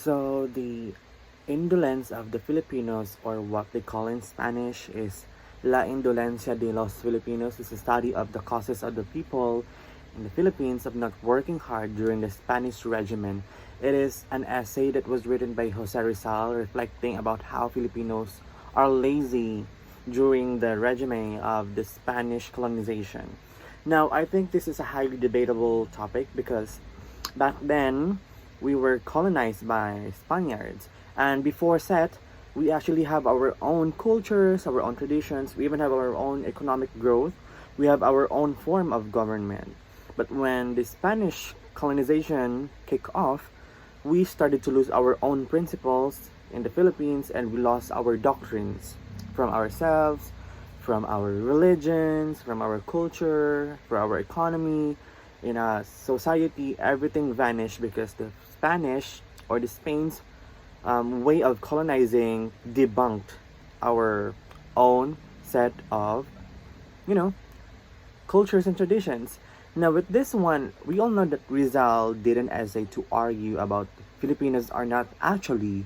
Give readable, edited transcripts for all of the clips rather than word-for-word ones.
So the indolence of the Filipinos, or what they call in Spanish, is La Indolencia de los Filipinos, is a study of the causes of the people in the Philippines of not working hard during the Spanish regime. It is an essay that was written by Jose Rizal, reflecting about how Filipinos are lazy during the regime of the Spanish colonization. Now, I think this is a highly debatable topic because back then we were colonized by Spaniards, and before that, we actually have our own cultures, our own traditions. We even have our own economic growth. We have our own form of government. But when the Spanish colonization kicked off, we started to lose our own principles in the Philippines, and we lost our doctrines from ourselves, from our religions, from our culture, from our economy. In a society, everything vanished because the Spanish, or the Spain's way of colonizing, debunked our own set of, you know, cultures and traditions. Now, with this one, we all know that Rizal did an essay to argue about Filipinos are not actually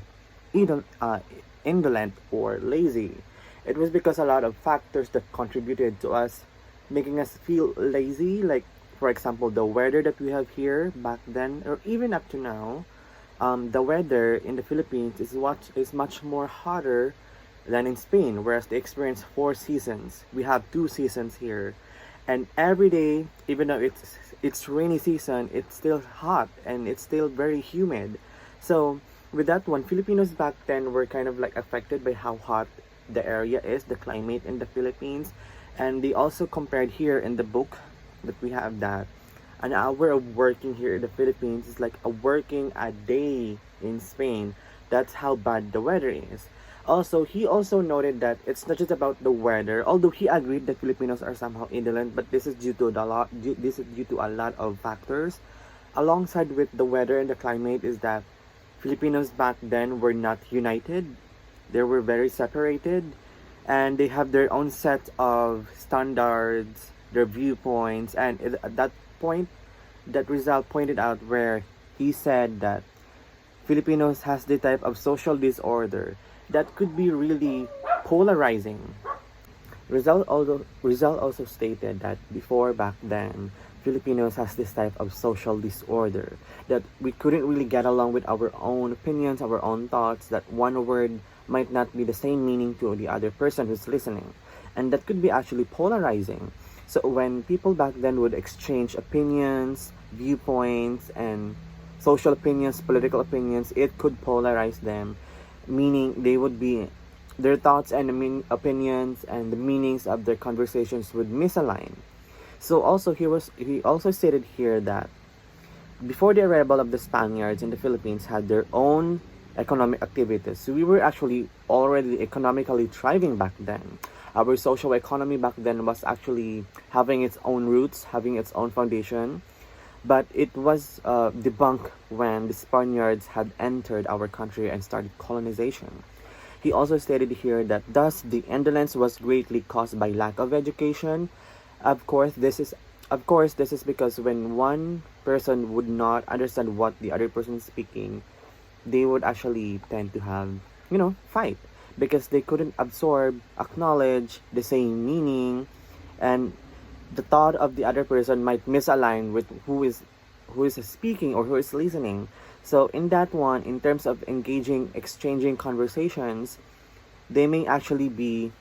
indolent or lazy. It was because a lot of factors that contributed to us making us feel lazy, like, for example, the weather that we have here back then, or even up to now. The weather in the Philippines is much more hotter than in Spain, whereas they experience 4 seasons. We have 2 seasons here, and every day, even though it's rainy season, it's still hot and it's still very humid. So with that one, Filipinos back then were kind of like affected by how hot the area is, the climate in the Philippines, and they also compared here in the book that we have that an hour of working here in the Philippines is like a working a day in Spain. That's how bad the weather is. Also, he also noted that it's not just about the weather, although he agreed that Filipinos are somehow indolent, but this is this is due to a lot of factors. Alongside with the weather and the climate is that Filipinos back then were not united. They were very separated, and they have their own set of standards, their viewpoints, and at that point that Rizal pointed out, where he said that Filipinos has the type of social disorder that could be really polarizing. Rizal also stated that before back then, Filipinos has this type of social disorder that we couldn't really get along with our own opinions, our own thoughts, that one word might not be the same meaning to the other person who's listening. And that could be actually polarizing. So when people back then would exchange opinions, viewpoints, and social opinions, political opinions, it could polarize them, meaning they would be their thoughts and opinions and the meanings of their conversations would misalign. So also he also stated here that before the arrival of the Spaniards in the Philippines had their own economic activities. So we were actually already economically thriving back then. Our social economy back then was actually having its own roots, having its own foundation. But it was debunked when the Spaniards had entered our country and started colonization. He also stated here that thus the indolence was greatly caused by lack of education. Of course, this is because when one person would not understand what the other person is speaking, they would actually tend to have, fight, because they couldn't absorb, acknowledge the same meaning, and the thought of the other person might misalign with who is speaking or who is listening. So in that one, in terms of exchanging conversations, they may actually be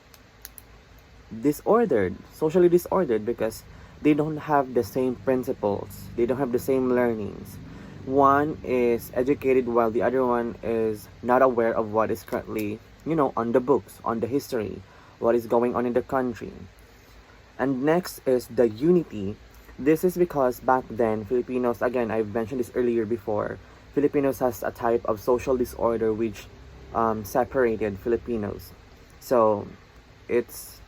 socially disordered, because they don't have the same principles, they don't have the same learnings. One is educated while the other one is not aware of what is currently, on the books, on the history, what is going on in the country. And next is the unity. This is because back then, Filipinos, again, I've mentioned this earlier before, Filipinos has a type of social disorder which separated Filipinos. So it's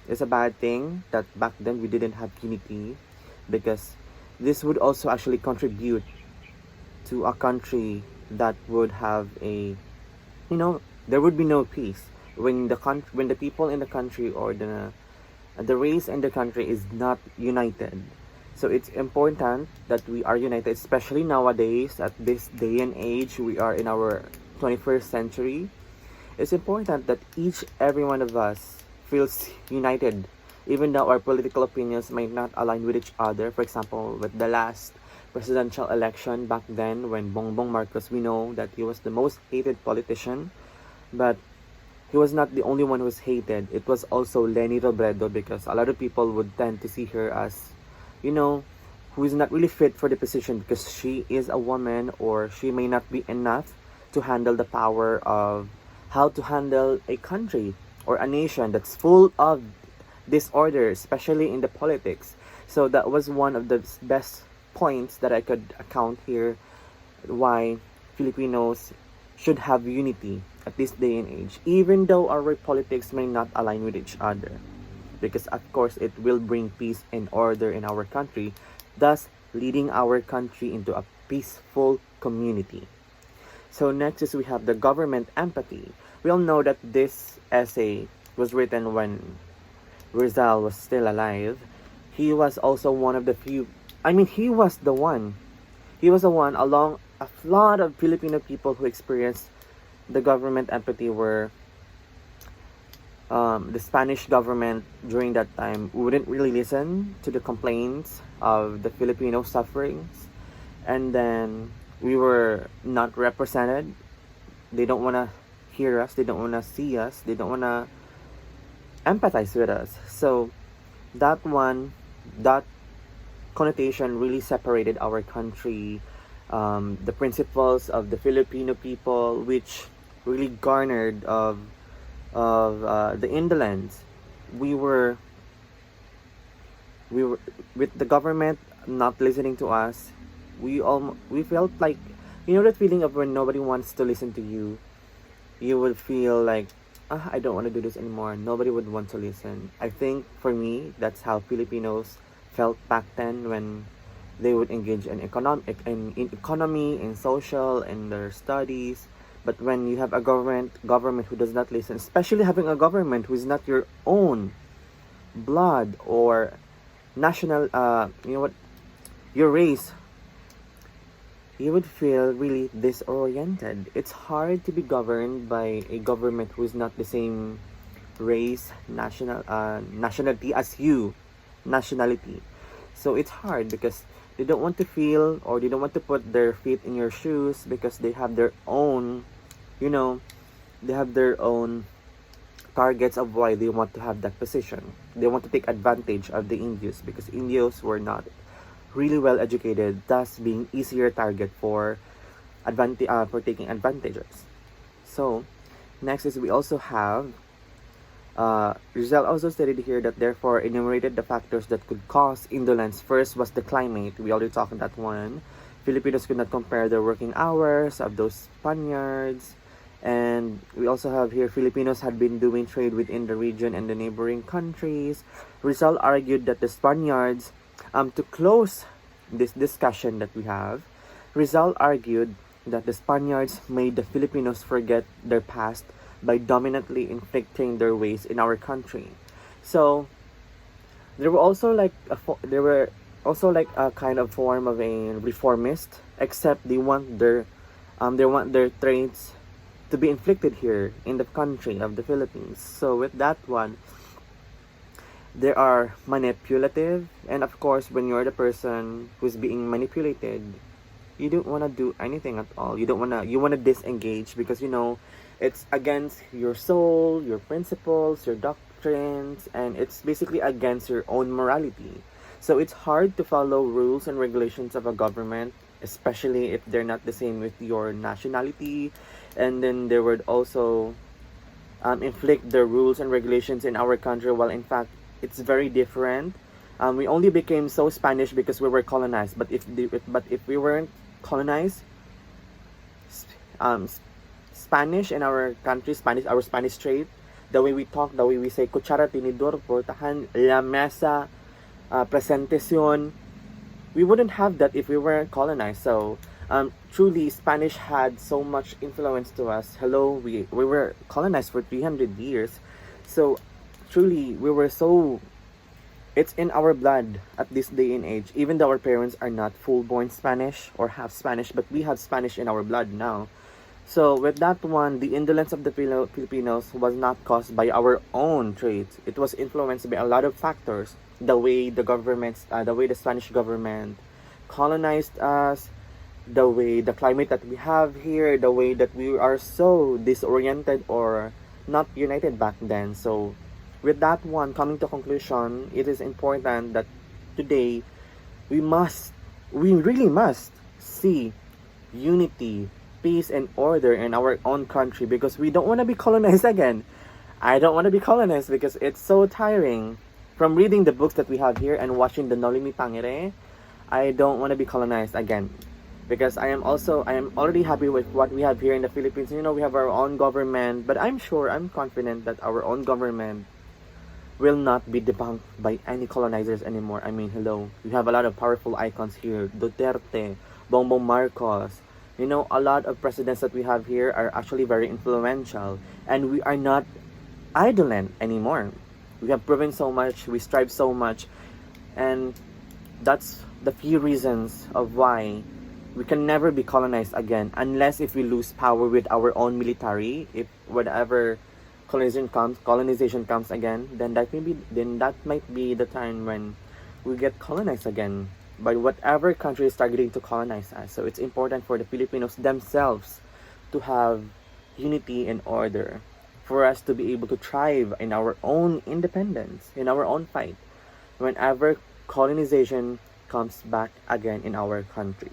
a bad thing that back then we didn't have unity, because this would also actually contribute to a country that would have there would be no peace when the people in the country, or the race in the country is not united. So it's important that we are united, especially nowadays at this day and age. We are in our 21st century. It's important that each every one of us feels united, even though our political opinions might not align with each other. For example, with the last presidential election back then, when Bongbong Marcos, we know that he was the most hated politician, but he was not the only one who was hated. It was also Leni Robredo, because a lot of people would tend to see her as, you know, who is not really fit for the position because she is a woman, or she may not be enough to handle the power of how to handle a country or a nation that's full of disorder, especially in the politics. So that was one of the best points that I could account here why Filipinos should have unity at this day and age, even though our politics may not align with each other. Because of course it will bring peace and order in our country, thus leading our country into a peaceful community. So next is we have the government empathy. We all know that this essay was written when Rizal was still alive. He was also one of the few, he was the one. He was the one along a lot of Filipino people who experienced the government empathy, where the Spanish government during that time wouldn't really listen to the complaints of the Filipino sufferings, and then we were not represented. They don't want to hear us, they don't want to see us, they don't want to empathize with us. So that connotation really separated our country, the principles of the Filipino people, which really garnered of the indolence. We were with the government not listening to us. We felt like, you know, that feeling of when nobody wants to listen to you. You would feel like, I don't want to do this anymore. Nobody would want to listen. I think for me, that's how Filipinos felt back then when they would engage in economy, in social, in their studies. But when you have a government who does not listen, especially having a government who is not your own blood or national, your race, you would feel really disoriented. It's hard to be governed by a government who is not the same race, nationality as you, nationality. So it's hard because they don't want to feel, or they don't want to put their feet in your shoes, because they have their own, they have their own targets of why they want to have that position. They want to take advantage of the Indios, because Indios were not really well educated, thus being easier target for taking advantages. So next is we also have Rizal also stated here that therefore enumerated the factors that could cause indolence. First was the climate. We already talked on that one. Filipinos could not compare the working hours of those Spaniards. And we also have here Filipinos had been doing trade within the region and the neighboring countries. Rizal argued that the Spaniards, to close this discussion that we have, Rizal argued that the Spaniards made the Filipinos forget their past by dominantly inflicting their ways in our country. So there were also like a kind of form of a reformist, except they want their traits to be inflicted here in the country of the Philippines. So with that one, there are manipulative, and of course when you're the person who's being manipulated, you don't want to do anything at all. You want to disengage, because it's against your soul, your principles, your doctrines, and it's basically against your own morality. So it's hard to follow rules and regulations of a government, especially if they're not the same with your nationality. And then they would also inflict the rules and regulations in our country, while in fact it's very different. We only became so Spanish because we were colonized. But if we weren't colonized, Spanish in our country, our Spanish trait, the way we talk, the way we say kutsara, tinidor, portahan, lamesa, presentacion, we wouldn't have that if we weren't colonized. So truly Spanish had so much influence to us. We were colonized for 300 years. So truly we were so It's in our blood at this day and age. Even though our parents are not full-born Spanish or half Spanish, but we have Spanish in our blood now. So with that one, the indolence of the Filipinos was not caused by our own traits. It was influenced by a lot of factors. The way the way the Spanish government colonized us, the way the climate that we have here, the way that we are so disoriented or not united back then. So with that one, coming to conclusion, it is important that today we must, we really must see unity, peace, and order in our own country because we don't want to be colonized again. I don't want to be colonized because it's so tiring. From reading the books that we have here and watching the Nolimi Tangere, I don't want to be colonized again. Because I am already happy with what we have here in the Philippines. You know, we have our own government, but I'm sure, I'm confident that our own government will not be debunked by any colonizers anymore. I mean, hello, we have a lot of powerful icons here. Duterte, Bongbong Marcos. You know, a lot of presidents that we have here are actually very influential. And we are not idolent anymore. We have proven so much, we strive so much. And that's the few reasons of why we can never be colonized again unless if we lose power with our own military. If whatever colonization comes again, then that might be the time when we get colonized again by whatever country is targeting to colonize us. So it's important for the Filipinos themselves to have unity and order, for us to be able to thrive in our own independence, in our own fight, whenever colonization comes back again in our country.